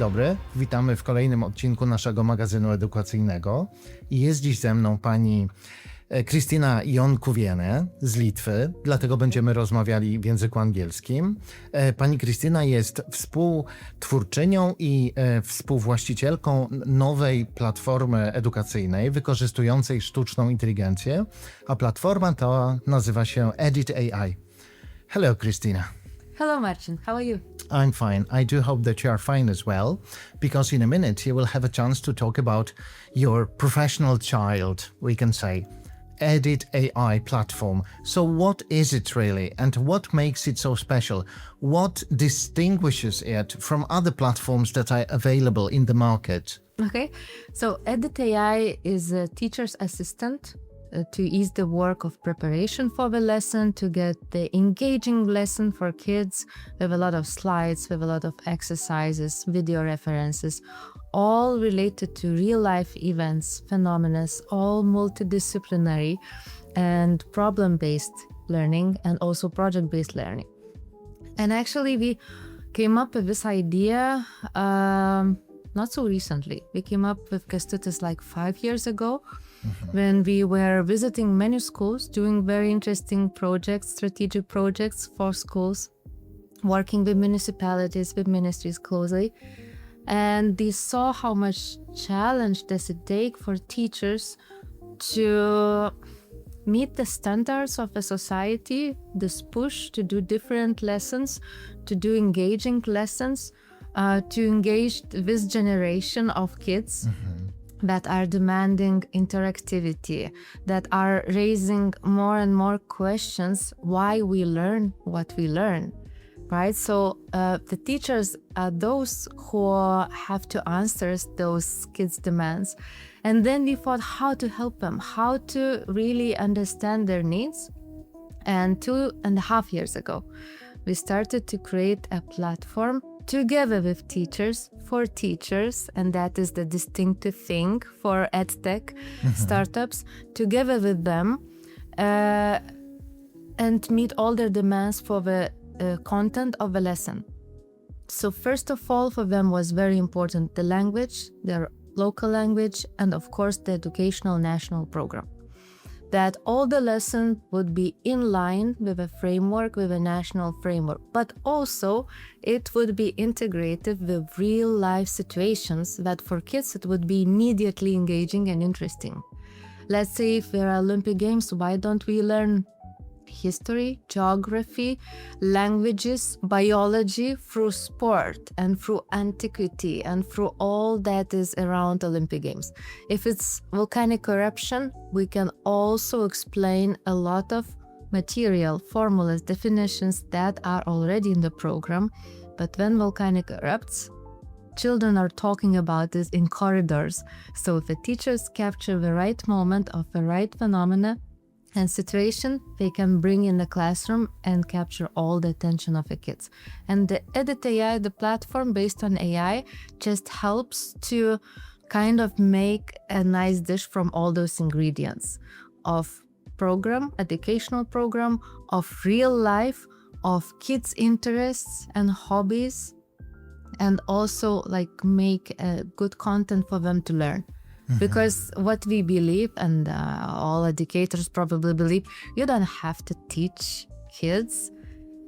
dobry, witamy w kolejnym odcinku naszego magazynu edukacyjnego. I jest dziś ze mną pani Kristiną Jonkuvienė z Litwy, dlatego będziemy rozmawiali w języku angielskim. Pani Kristyna jest współtwórczynią i współwłaścicielką nowej platformy edukacyjnej wykorzystującej sztuczną inteligencję, a platforma ta nazywa się EditAI. Hello, Kristyna. Hello, Marcin. How are you? I'm fine. I do hope that you are fine as well, because in a minute you will have a chance to talk about your professional child, we can say, EditAI platform. So what is it really, and what makes it so special? What distinguishes it from other platforms that are available in the market? Okay, so EditAI is a teacher's assistant to ease the work of preparation for the lesson, to get the engaging lesson for kids with a lot of slides, with a lot of exercises, video references, all related to real-life events, phenomena, all multidisciplinary and problem-based learning and also project-based learning. And actually we came up with this idea not so recently. We came up with Kęstutis like 5 years ago, when we were visiting many schools, doing very interesting projects, strategic projects for schools, working with municipalities, with ministries closely. And we saw how much challenge does it take for teachers to meet the standards of a society, this push to do different lessons, to do engaging lessons, to engage this generation of kids that are demanding interactivity, that are raising more and more questions why we learn what we learn, right? So the teachers are those who have to answer those kids' demands. And then we thought how to help them, how to really understand their needs. And 2.5 years ago, we started to create a platform together with teachers, for teachers, and that is the distinctive thing for edtech startups, together with them, and meet all their demands for the content of the lesson. So first of all, for them was very important the language, their local language, and of course the educational national program. That all the lesson would be in line with a framework, with a national framework, but also it would be integrated with real life situations that for kids it would be immediately engaging and interesting. Let's say if there are Olympic Games, why don't we learn history, geography, languages, biology through sport and through antiquity and through all that is around Olympic Games. If it's volcanic eruption, we can also explain a lot of material, formulas, definitions that are already in the program. But when volcanic erupts, children are talking about this in corridors. So if the teachers capture the right moment of the right phenomena and situation, they can bring in the classroom and capture all the attention of the kids. And the EditAI, the platform based on AI, just helps to kind of make a nice dish from all those ingredients of program, educational program, of real life, of kids' interests and hobbies, and also like make a good content for them to learn. Because what we believe, and all educators probably believe, you don't have to teach kids.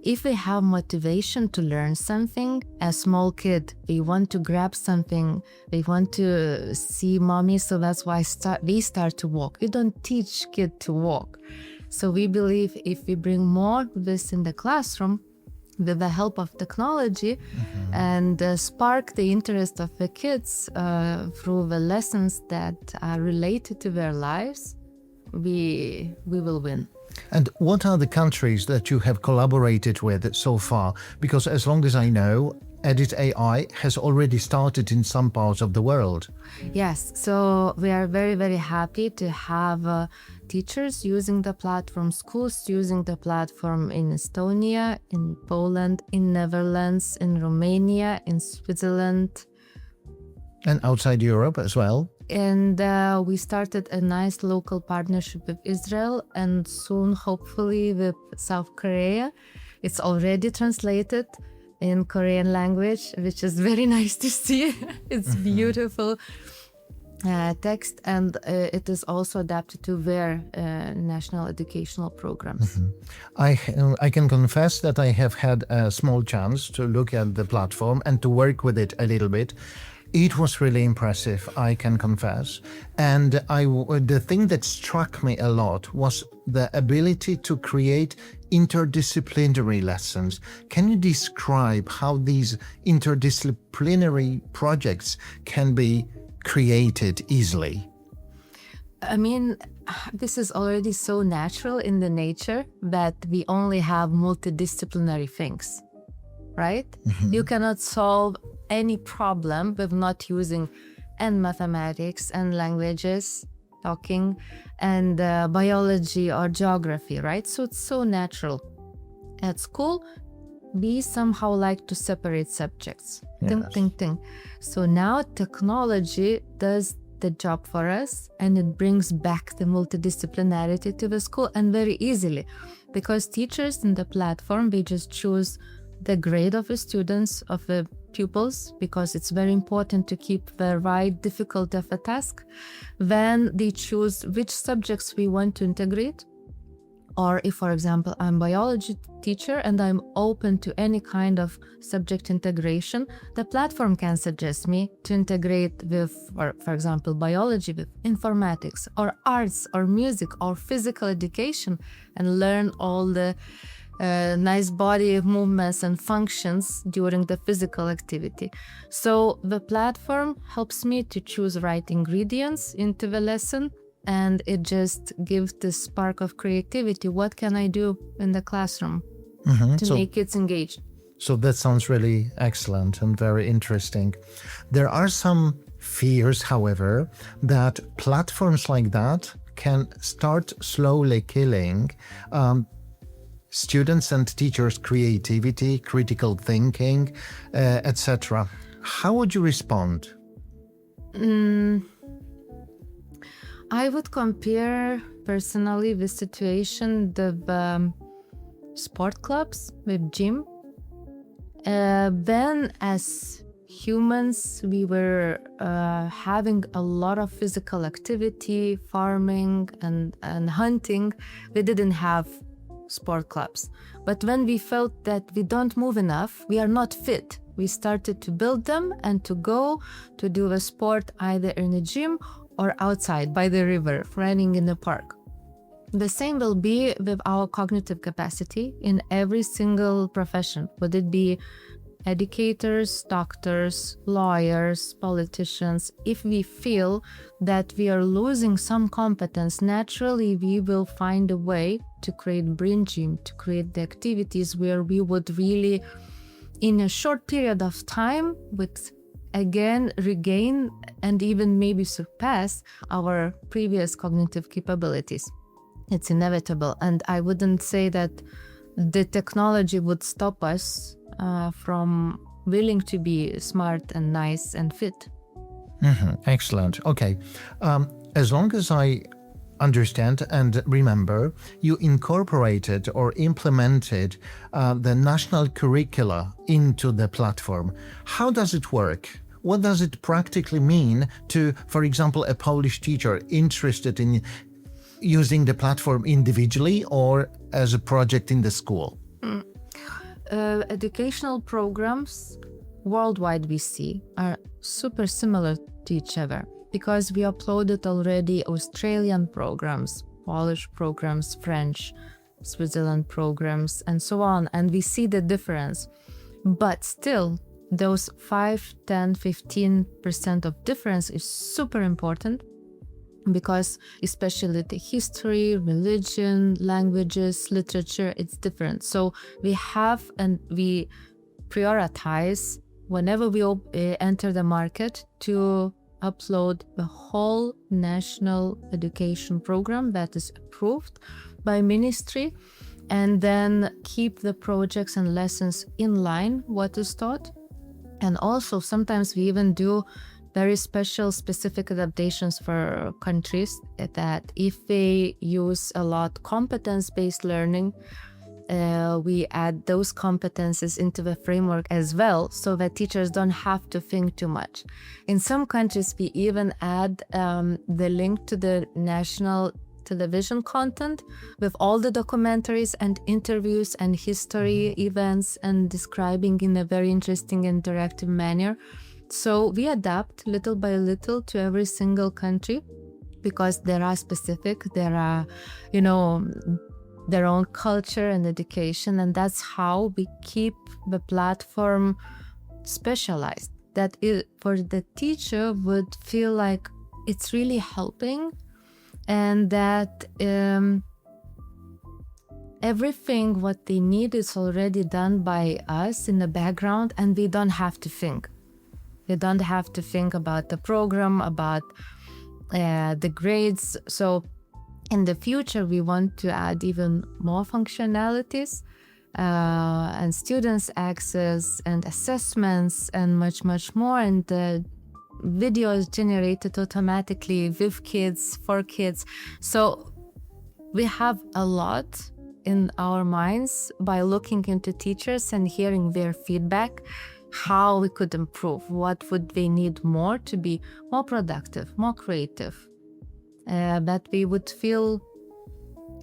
If they have motivation to learn something, a small kid, they want to grab something, they want to see mommy, so that's why they start to walk. You don't teach kid to walk. So we believe if we bring more of this in the classroom, with the help of technology and spark the interest of the kids through the lessons that are related to their lives, we will win. And what are the countries that you have collaborated with so far? Because as long as I know, EditAI has already started in some parts of the world. Yes, so we are very, very happy to have teachers using the platform, schools using the platform in Estonia, in Poland, in Netherlands, in Romania, in Switzerland. And outside Europe as well? And we started a nice local partnership with Israel and soon, hopefully, with South Korea. It's already translated. in Korean language, which is very nice to see. It's beautiful text, and it is also adapted to their national educational programs. I can confess that I have had a small chance to look at the platform and to work with it a little bit. It was really impressive, I can confess. And the thing that struck me a lot was the ability to create interdisciplinary lessons. Can you describe how these interdisciplinary projects can be created easily? I mean, this is already so natural in the nature that we only have multidisciplinary things, right? You cannot solve any problem with not using and mathematics and languages, talking, and biology or geography, right? So it's so natural. At school, we somehow like to separate subjects. Ting. So now technology does the job for us, and it brings back the multidisciplinarity to the school, and very easily, because teachers in the platform, they just choose the grade of the students, of the pupils, because it's very important to keep the right difficulty of a task. Then they choose which subjects we want to integrate. Or if, for example, I'm a biology teacher and I'm open to any kind of subject integration, the platform can suggest me to integrate with, for example, biology with informatics, or arts, or music, or physical education, and learn all the nice body movements and functions during the physical activity. So the platform helps me to choose right ingredients into the lesson, and it just gives this spark of creativity. What can I do in the classroom to make kids engaged? So that sounds really excellent and very interesting. There are some fears, however, that platforms like that can start slowly killing students' and teachers' creativity, critical thinking, etc. How would you respond? I would compare personally the situation with sport clubs, with gym. Then as humans, we were having a lot of physical activity, farming and hunting. We didn't have sport clubs. But when we felt that we don't move enough, we are not fit, we started to build them and to go to do a sport either in a gym or outside by the river, running in the park. The same will be with our cognitive capacity in every single profession. Would it be educators, doctors, lawyers, politicians? If we feel that we are losing some competence, naturally we will find a way to create brain gym, to create the activities where we would really, in a short period of time, with again regain and even maybe surpass our previous cognitive capabilities. It's inevitable, and I wouldn't say that the technology would stop us from willing to be smart and nice and fit. Excellent. Okay. As long as I understand and remember, you incorporated or implemented the national curricula into the platform. How does it work? What does it practically mean to, for example, a Polish teacher interested in using the platform individually or as a project in the school? Educational programs worldwide we see are super similar to each other, because we uploaded already Australian programs, Polish programs, French, Switzerland programs, and so on, and we see the difference. But still, those 5, 10, 15% of difference is super important, because especially the history, religion, languages, literature, it's different. So we have and we prioritize whenever we enter the market to upload the whole national education program that is approved by ministry, and then keep the projects and lessons in line what is taught. And also sometimes we even do very special specific adaptations for countries, that if they use a lot competence-based learning, we add those competences into the framework as well, so that teachers don't have to think too much. In some countries, we even add the link to the national television content with all the documentaries and interviews and history events and describing in a very interesting interactive manner. So we adapt little by little to every single country, because there are specific, there are, their own culture and education, and that's how we keep the platform specialized. That for the teacher would feel like it's really helping, and that everything what they need is already done by us in the background, and we don't have to think. We don't have to think about the program, about the grades. So in the future, we want to add even more functionalities and students access and assessments and much, much more. And the video is generated automatically with kids, for kids. So we have a lot in our minds by looking into teachers and hearing their feedback, how we could improve, what would they need more to be more productive, more creative, that we would feel,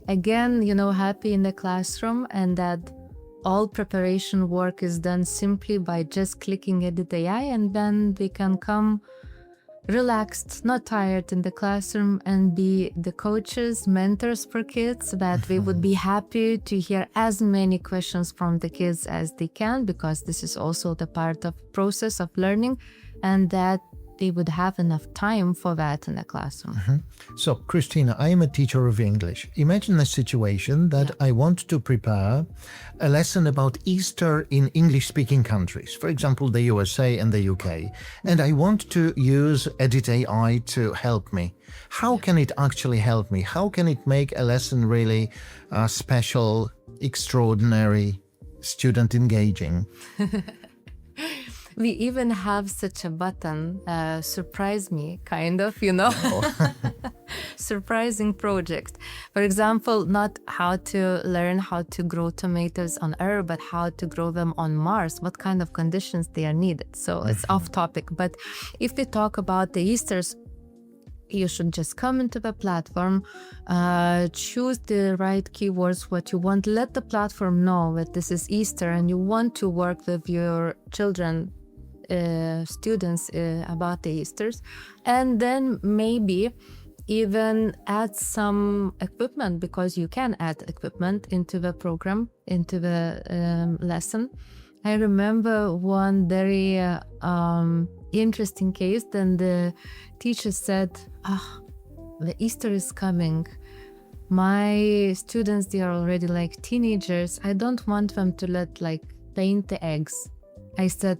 again, happy in the classroom, and that all preparation work is done simply by just clicking EditAI, and then they can come relaxed, not tired in the classroom, and be the coaches, mentors for kids, that we would be happy to hear as many questions from the kids as they can, because this is also the part of process of learning, and that they would have enough time for that in the classroom. So, Kristiną, I am a teacher of English. Imagine a situation that I want to prepare a lesson about Easter in English-speaking countries, for example, the USA and the UK, and I want to use EditAI to help me. How can it actually help me? How can it make a lesson really special, extraordinary, student engaging? We even have such a button, surprise me, kind of, surprising project. For example, not how to learn how to grow tomatoes on Earth, but how to grow them on Mars, what kind of conditions they are needed. So it's off topic. But if we talk about the Easters, you should just come into the platform, choose the right keywords, what you want, let the platform know that this is Easter and you want to work with your children, students about the Easters, and then maybe even add some equipment, because you can add equipment into the program, into the lesson. I remember one very interesting case. Then the teacher said, the Easter is coming. My students, they are already like teenagers. I don't want them to paint the eggs. I said,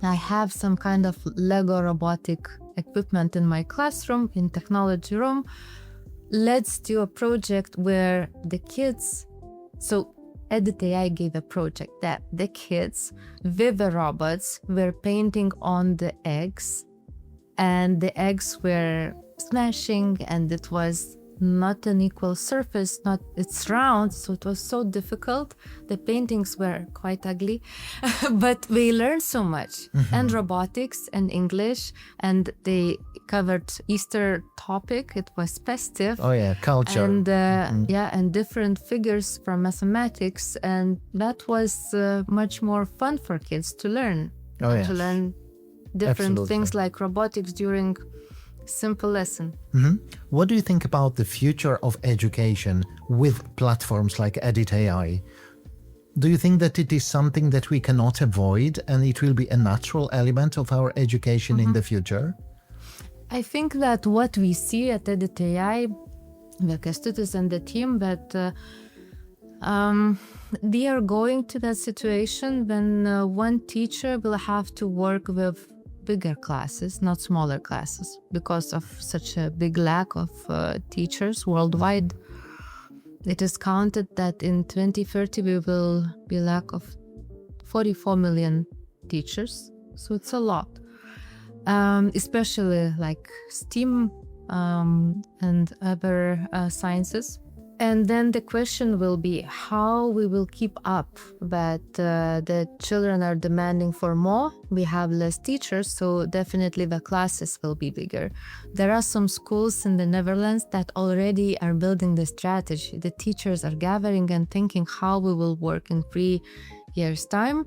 I have some kind of Lego robotic equipment in my classroom, in technology room. Let's do a project where the kids, so EditAI gave a project that the kids with the robots were painting on the eggs, and the eggs were smashing, and it was not an equal surface, it's round, so it was so difficult. The paintings were quite ugly, but we learned so much. And robotics and English, and they covered Easter topic. It was festive. Oh yeah, culture. And and different figures from mathematics, and that was much more fun for kids to learn. To learn different things like robotics during simple lesson. What do you think about the future of education with platforms like EditAI? Do you think that it is something that we cannot avoid and it will be a natural element of our education in the future? I think that what we see at EditAI, the Kęstutis and the team, that they are going to that situation when one teacher will have to work with bigger classes, not smaller classes, because of such a big lack of teachers worldwide. It is counted that in 2030 we will be lack of 44 million teachers, so it's a lot. Especially like STEAM and other sciences. And then the question will be how we will keep up that the children are demanding for more. We have less teachers, so definitely the classes will be bigger. There are some schools in the Netherlands that already are building the strategy. The teachers are gathering and thinking how we will work in 3 years' time.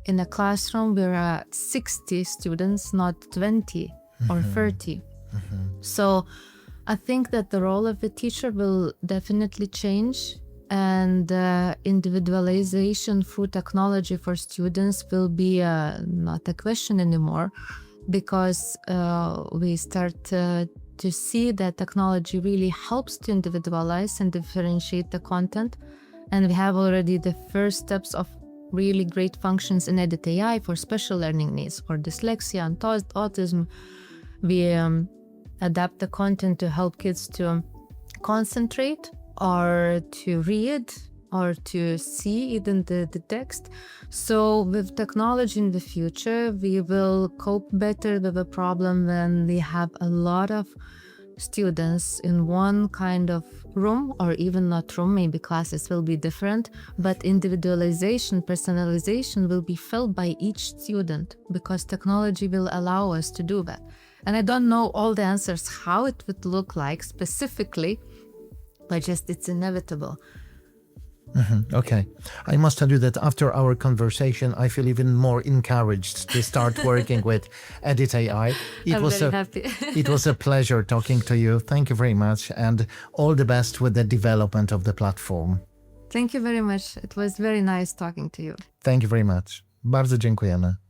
In a classroom, there are 60 students, not 20 or 30. So I think that the role of the teacher will definitely change, and individualization through technology for students will be not a question anymore, because we start to see that technology really helps to individualize and differentiate the content. And we have already the first steps of really great functions in EditAI for special learning needs, for dyslexia and autism. We adapt the content to help kids to concentrate or to read or to see even the text. So with technology in the future, we will cope better with the problem when we have a lot of students in one kind of room, or even not room, maybe classes will be different, but individualization, personalization will be felt by each student, because technology will allow us to do that. And I don't know all the answers, how it would look like specifically, but just it's inevitable. Okay. I must tell you that after our conversation, I feel even more encouraged to start working with EditAI. I'm very happy. It was a pleasure talking to you. Thank you very much, and all the best with the development of the platform. Thank you very much. It was very nice talking to you. Thank you very much. Bardzo dziękujemy.